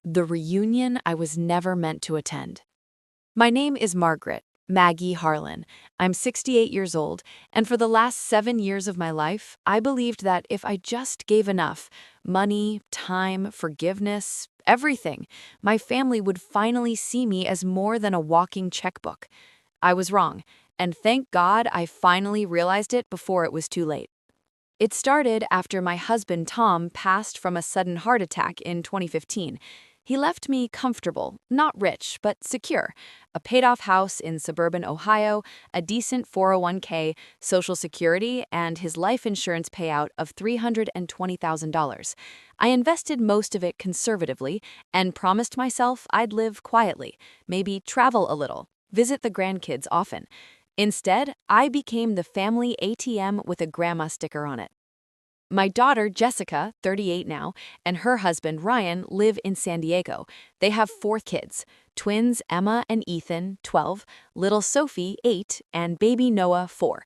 The reunion I was never meant to attend. My name is Margaret, Maggie Harlan. I'm 68 years old, and for the last 7 years of my life, I believed that if I just gave enough money, time, forgiveness, everything, my family would finally see me as more than a walking checkbook. I was wrong, and thank God I finally realized it before it was too late. It started after my husband Tom passed from a sudden heart attack in 2015. He left me comfortable, not rich, but secure. A paid-off house in suburban Ohio, a decent 401k, Social Security, and his life insurance payout of $320,000. I invested most of it conservatively and promised myself I'd live quietly, maybe travel a little, visit the grandkids often. Instead, I became the family ATM with a grandma sticker on it. My daughter, Jessica, 38 now, and her husband, Ryan, live in San Diego. They have 4 kids, twins Emma and Ethan, 12, little Sophie, 8, and baby Noah, 4.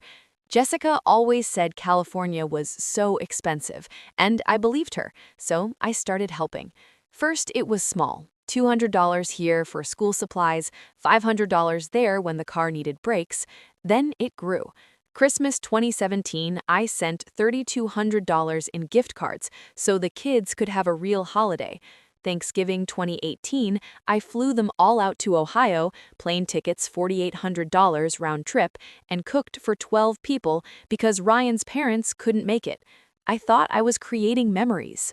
Jessica always said California was so expensive, and I believed her, so I started helping. First, it was small. $200 here for school supplies, $500 there when the car needed brakes. Then it grew. Christmas 2017, I sent $3,200 in gift cards so the kids could have a real holiday. Thanksgiving 2018, I flew them all out to Ohio, plane tickets $4,800 round trip, and cooked for 12 people because Ryan's parents couldn't make it. I thought I was creating memories.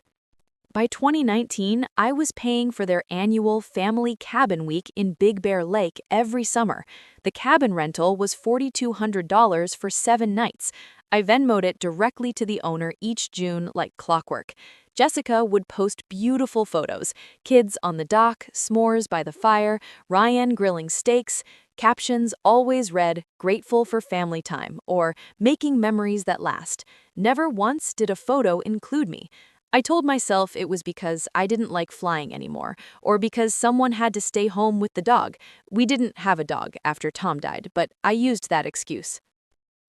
By 2019, I was paying for their annual family cabin week in Big Bear Lake every summer. The cabin rental was $4,200 for 7 nights. I Venmoed it directly to the owner each June like clockwork. Jessica would post beautiful photos, kids on the dock, s'mores by the fire, Ryan grilling steaks. Captions always read, "Grateful for family time," or "Making memories that last." Never once did a photo include me. I told myself it was because I didn't like flying anymore, or because someone had to stay home with the dog. We didn't have a dog after Tom died, but I used that excuse.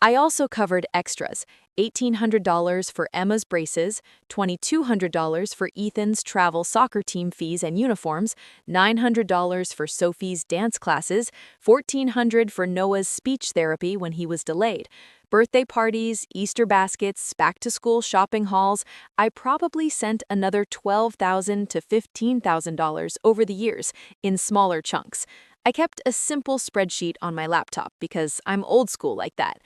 I also covered extras, $1,800 for Emma's braces, $2,200 for Ethan's travel soccer team fees and uniforms, $900 for Sophie's dance classes, $1,400 for Noah's speech therapy when he was delayed. Birthday parties, Easter baskets, back-to-school shopping hauls. I probably sent another $12,000 to $15,000 over the years in smaller chunks. I kept a simple spreadsheet on my laptop because I'm old school like that.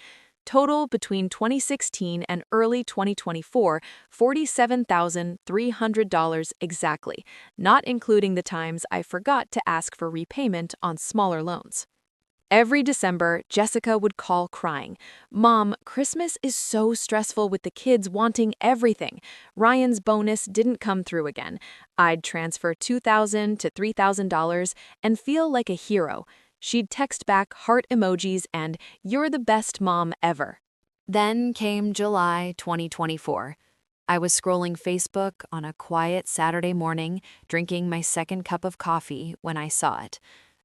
Total between 2016 and early 2024, $47,300 exactly, not including the times I forgot to ask for repayment on smaller loans. Every December, Jessica would call crying, "Mom, Christmas is so stressful with the kids wanting everything. Ryan's bonus didn't come through again. I'd transfer $2,000 to $3,000 and feel like a hero." She'd text back heart emojis and "You're the best mom ever." Then came July 2024. I was scrolling Facebook on a quiet Saturday morning, drinking my second cup of coffee when I saw it.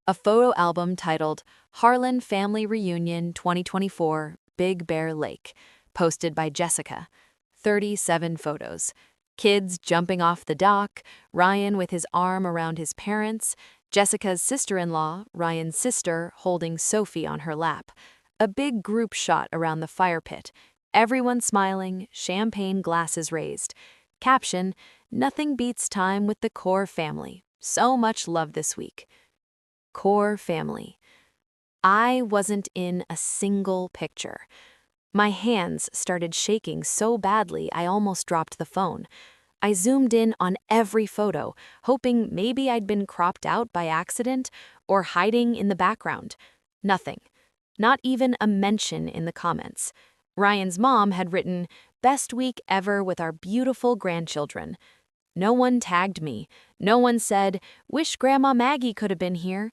A photo album titled Harlan Family Reunion 2024, Big Bear Lake, posted by Jessica. 37 photos. Kids jumping off the dock, Ryan with his arm around his parents, Jessica's sister-in-law, Ryan's sister, holding Sophie on her lap. A big group shot around the fire pit. Everyone smiling, champagne glasses raised. Caption, "Nothing beats time with the core family. So much love this week." Core family. I wasn't in a single picture. My hands started shaking so badly I almost dropped the phone. I zoomed in on every photo, hoping maybe I'd been cropped out by accident or hiding in the background. Nothing. Not even a mention in the comments. Ryan's mom had written, "Best week ever with our beautiful grandchildren." No one tagged me. No one said, "Wish Grandma Maggie could have been here."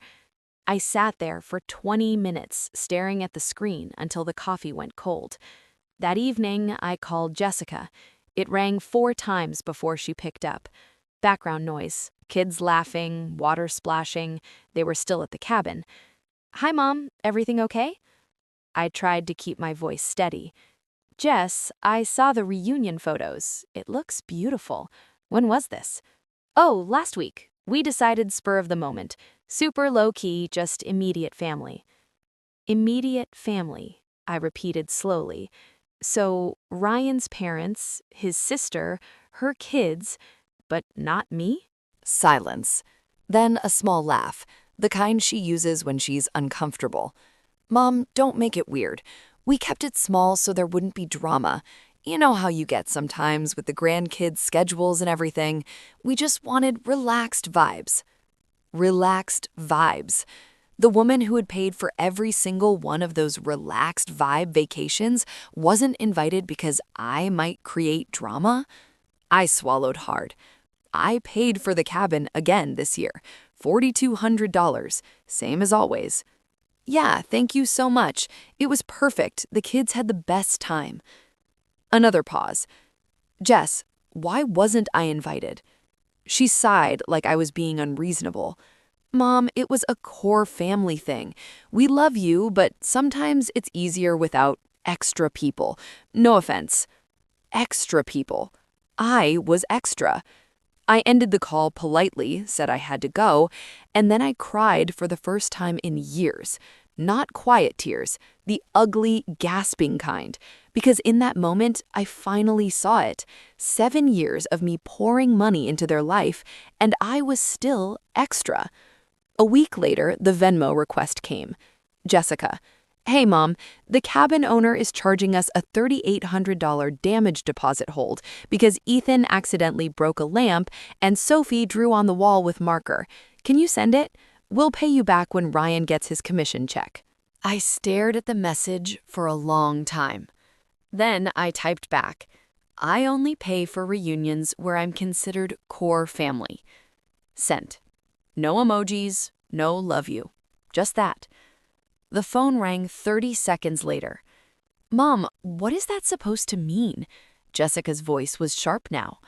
I sat there for 20 minutes staring at the screen until the coffee went cold. That evening, I called Jessica. It rang 4 times before she picked up. Background noise, kids laughing, water splashing. They were still at the cabin. "Hi, Mom. Everything okay?" I tried to keep my voice steady. "Jess, I saw the reunion photos. It looks beautiful. When was this?" "Oh, last week. We decided spur of the moment. Super low-key, just immediate family. Immediate family, I repeated slowly. So Ryan's parents, his sister, her kids, but not me? Silence. Then a small laugh, the kind she uses when she's uncomfortable. Mom, don't make it weird. We kept it small so there wouldn't be drama. You know how you get sometimes with the grandkids' schedules and everything. We just wanted relaxed vibes. Relaxed vibes. The woman who had paid for every single one of those relaxed vibe vacations wasn't invited because I might create drama? I swallowed hard. I paid for the cabin again this year, $4,200, same as always. Yeah, thank you so much. It was perfect. The kids had the best time. Another pause. Jess, why wasn't I invited? She sighed like I was being unreasonable. Mom, it was a core family thing. We love you, but sometimes it's easier without extra people. No offense. Extra people. I was extra. I ended the call politely, said I had to go, and then I cried for the first time in years. Not quiet tears, the ugly, gasping kind. Because in that moment, I finally saw it. 7 years of me pouring money into their life, and I was still extra. A week later, the Venmo request came. Jessica, hey mom, the cabin owner is charging us a $3,800 damage deposit hold because Ethan accidentally broke a lamp and Sophie drew on the wall with marker. Can you send it? We'll pay you back when Ryan gets his commission check. I stared at the message for a long time. Then I typed back, I only pay for reunions where I'm considered core family. Sent. No emojis, no love you. Just that. The phone rang 30 seconds later. Mom, what is that supposed to mean? Jessica's voice was sharp now.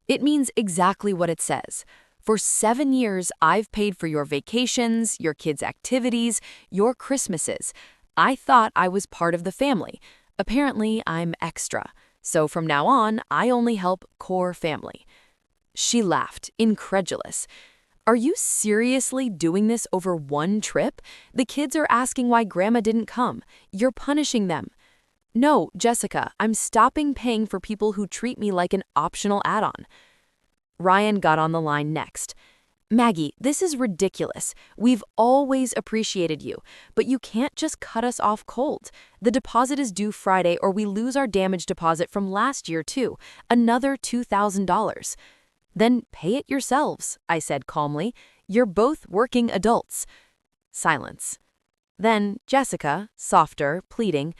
It means exactly what it says. For 7 years, I've paid for your vacations, your kids' activities, your Christmases. I thought I was part of the family. Apparently, I'm extra. So from now on, I only help core family. She laughed, incredulous. Are you seriously doing this over one trip? The kids are asking why Grandma didn't come. You're punishing them. No, Jessica, I'm stopping paying for people who treat me like an optional add-on. Ryan got on the line next. Maggie, this is ridiculous. We've always appreciated you, but you can't just cut us off cold. The deposit is due Friday or we lose our damage deposit from last year too, another $2,000. Then pay it yourselves, I said calmly. You're both working adults. Silence. Then Jessica, softer, pleading,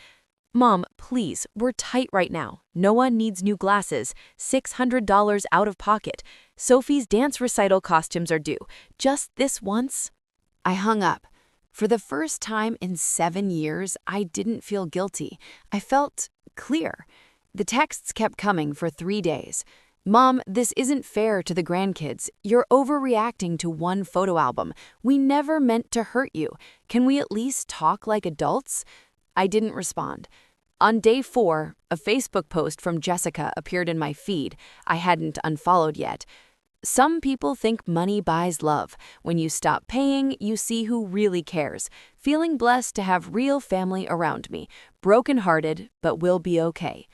Mom, please, we're tight right now. Noah needs new glasses, $600 out of pocket. Sophie's dance recital costumes are due. Just this once? I hung up. For the first time in 7 years, I didn't feel guilty. I felt clear. The texts kept coming for 3 days. Mom, this isn't fair to the grandkids. You're overreacting to one photo album. We never meant to hurt you. Can we at least talk like adults? I didn't respond. On day 4, a Facebook post from Jessica appeared in my feed. I hadn't unfollowed yet. Some people think money buys love. When you stop paying, you see who really cares. Feeling blessed to have real family around me. Broken-hearted, but will be okay.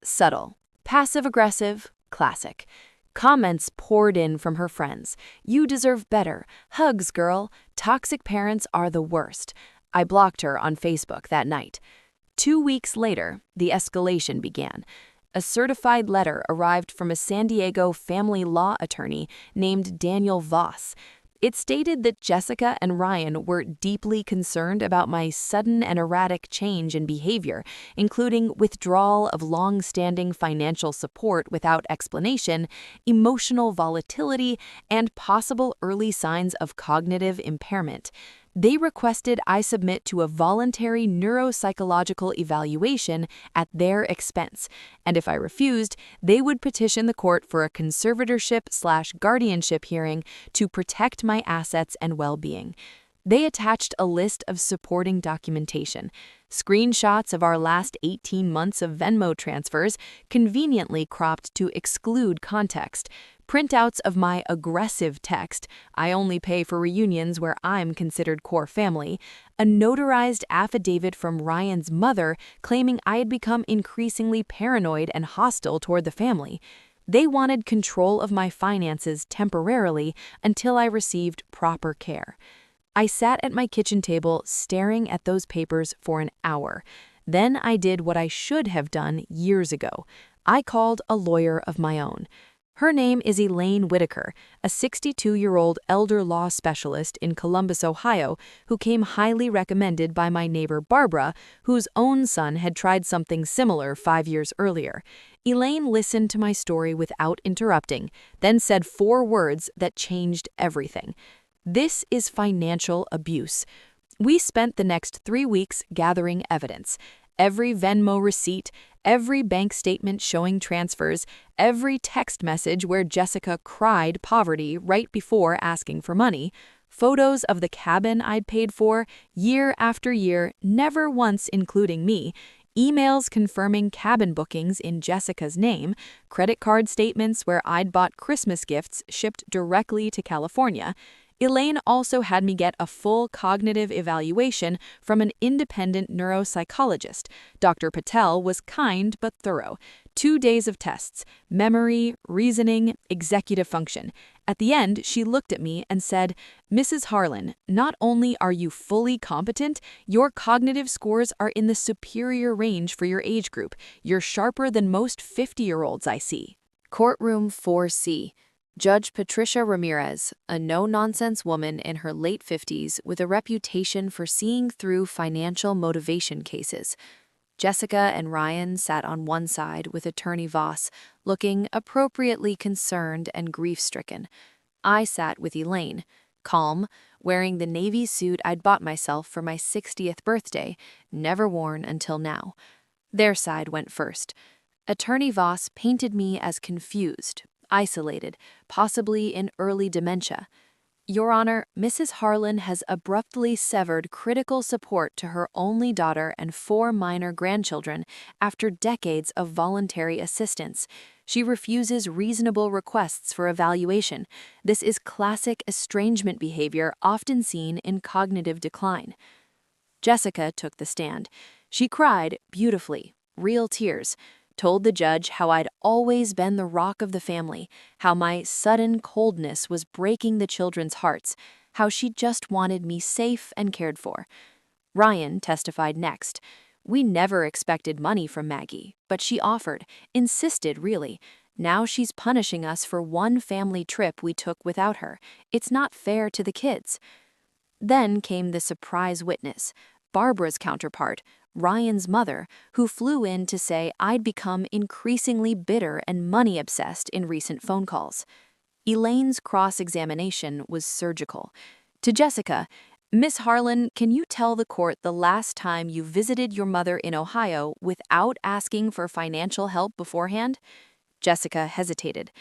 Subtle. Passive-aggressive. Classic. Comments poured in from her friends. You deserve better. Hugs, girl. Toxic parents are the worst. I blocked her on Facebook that night. 2 weeks later, the escalation began. A certified letter arrived from a San Diego family law attorney named Daniel Voss. It stated that Jessica and Ryan were deeply concerned about my sudden and erratic change in behavior, including withdrawal of long-standing financial support without explanation, emotional volatility, and possible early signs of cognitive impairment. They requested I submit to a voluntary neuropsychological evaluation at their expense, and if I refused, they would petition the court for a conservatorship/guardianship hearing to protect my assets and well-being. They attached a list of supporting documentation, screenshots of our last 18 months of Venmo transfers, conveniently cropped to exclude context, printouts of my aggressive text, "I only pay for reunions where I'm considered core family," a notarized affidavit from Ryan's mother claiming I had become increasingly paranoid and hostile toward the family. They wanted control of my finances temporarily until I received proper care. I sat at my kitchen table staring at those papers for an hour. Then I did what I should have done years ago. I called a lawyer of my own. Her name is Elaine Whitaker, a 62-year-old elder law specialist in Columbus, Ohio, who came highly recommended by my neighbor Barbara, whose own son had tried something similar 5 years earlier. Elaine listened to my story without interrupting, then said 4 words that changed everything. "This is financial abuse." We spent the next 3 weeks gathering evidence. Every Venmo receipt, every bank statement showing transfers, every text message where Jessica cried poverty right before asking for money, photos of the cabin I'd paid for year after year, never once including me, emails confirming cabin bookings in Jessica's name, credit card statements where I'd bought Christmas gifts shipped directly to California. Elaine also had me get a full cognitive evaluation from an independent neuropsychologist. Dr. Patel was kind but thorough. 2 days of tests: memory, reasoning, executive function. At the end, she looked at me and said, "Mrs. Harlan, not only are you fully competent, your cognitive scores are in the superior range for your age group. You're sharper than most 50-year-olds I see." Courtroom 4C. Judge Patricia Ramirez, a no-nonsense woman in her late 50s with a reputation for seeing through financial motivation cases. Jessica and Ryan sat on one side with Attorney Voss, looking appropriately concerned and grief-stricken. I sat with Elaine, calm, wearing the navy suit I'd bought myself for my 60th birthday, never worn until now. Their side went first. Attorney Voss painted me as confused, isolated, possibly in early dementia. "Your Honor, Mrs. Harlan has abruptly severed critical support to her only daughter and 4 minor grandchildren after decades of voluntary assistance. She refuses reasonable requests for evaluation. This is classic estrangement behavior often seen in cognitive decline." Jessica took the stand. She cried beautifully, real tears. Told the judge how I'd always been the rock of the family, how my sudden coldness was breaking the children's hearts, how she just wanted me safe and cared for. Ryan testified next. "We never expected money from Maggie, but she offered, insisted really. Now she's punishing us for one family trip we took without her. It's not fair to the kids." Then came the surprise witness, Barbara's counterpart, Ryan's mother, who flew in to say I'd become increasingly bitter and money-obsessed in recent phone calls. Elaine's cross-examination was surgical. To Jessica, "Miss Harlan, can you tell the court the last time you visited your mother in Ohio without asking for financial help beforehand?" Jessica hesitated.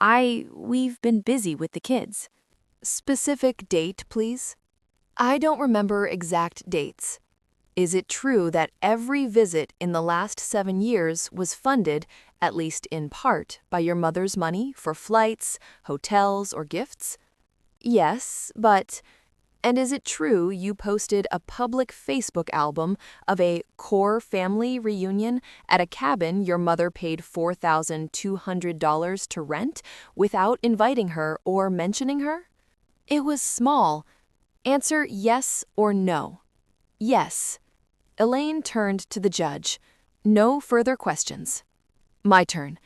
We've been busy with the kids." "Specific date, please?" "I don't remember exact dates." "Is it true that every visit in the last 7 years was funded, at least in part, by your mother's money for flights, hotels, or gifts?" "Yes, but—" "And is it true you posted a public Facebook album of a core family reunion at a cabin your mother paid $4,200 to rent without inviting her or mentioning her?" "It was small. Answer yes or no." "Yes." Elaine turned to the judge. "No further questions." My turn.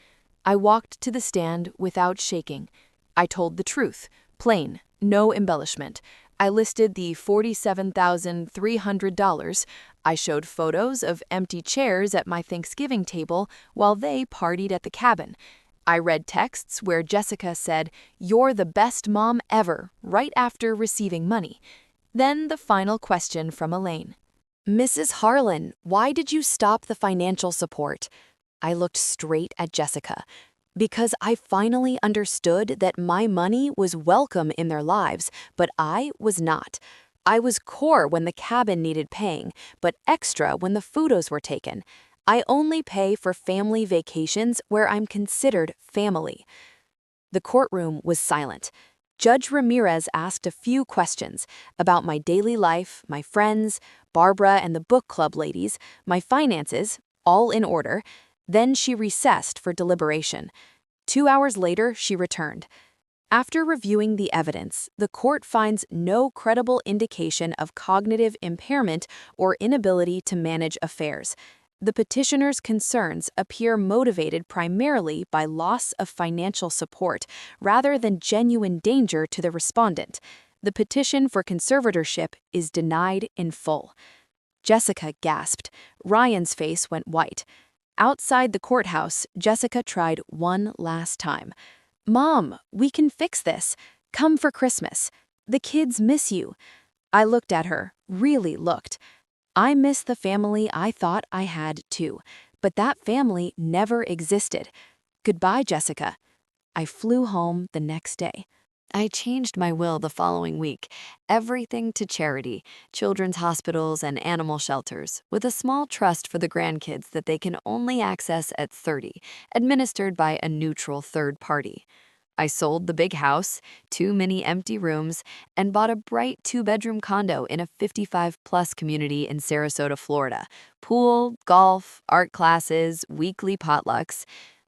I walked to the stand without shaking. I told the truth, plain, no embellishment. I listed the $47,300. I showed photos of empty chairs at my Thanksgiving table while they partied at the cabin. I read texts where Jessica said, "You're the best mom ever," right after receiving money. Then the final question from Elaine. "Mrs. Harlan, why did you stop the financial support?" I looked straight at Jessica. "Because I finally understood that my money was welcome in their lives, but I was not. I was core when the cabin needed paying, but extra when the photos were taken. I only pay for family vacations where I'm considered family." The courtroom was silent. Judge Ramirez asked a few questions about my daily life, my friends, Barbara and the book club ladies, my finances, all in order. Then she recessed for deliberation. 2 hours later, she returned. After reviewing the evidence, the court finds no credible indication of cognitive impairment or inability to manage affairs. The petitioner's concerns appear motivated primarily by loss of financial support rather than genuine danger to the respondent. The petition for conservatorship is denied in full. Jessica gasped. Ryan's face went white. Outside the courthouse, Jessica tried one last time. "Mom, we can fix this. Come for Christmas. The kids miss you." I looked at her, really looked. I miss the family I thought I had too, but that family never existed. Goodbye, Jessica. I flew home the next day. I changed my will the following week, everything to charity, children's hospitals and animal shelters, with a small trust for the grandkids that they can only access at 30, administered by a neutral third party. I sold the big house, 2 many empty rooms, and bought a bright 2-bedroom condo in a 55-plus community in Sarasota, Florida. Pool, golf, art classes, weekly potlucks.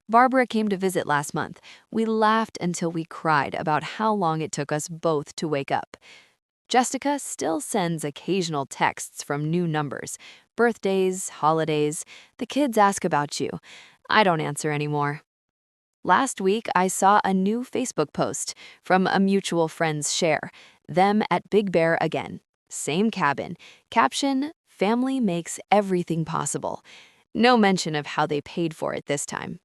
Barbara came to visit last month. We laughed until we cried about how long it took us both to wake up. Jessica still sends occasional texts from new numbers. Birthdays, holidays. The kids ask about you. I don't answer anymore. Last week, I saw a new Facebook post from a mutual friend's share. Them at Big Bear again. Same cabin. Caption, "Family makes everything possible." No mention of how they paid for it this time.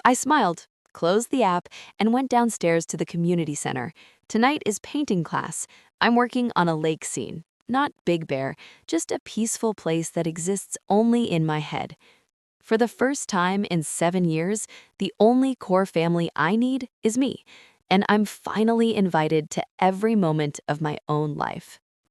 I smiled, closed the app, and went downstairs to the community center. Tonight is painting class. I'm working on a lake scene. Not Big Bear, just a peaceful place that exists only in my head. For the first time in 7 years, the only core family I need is me, and I'm finally invited to every moment of my own life.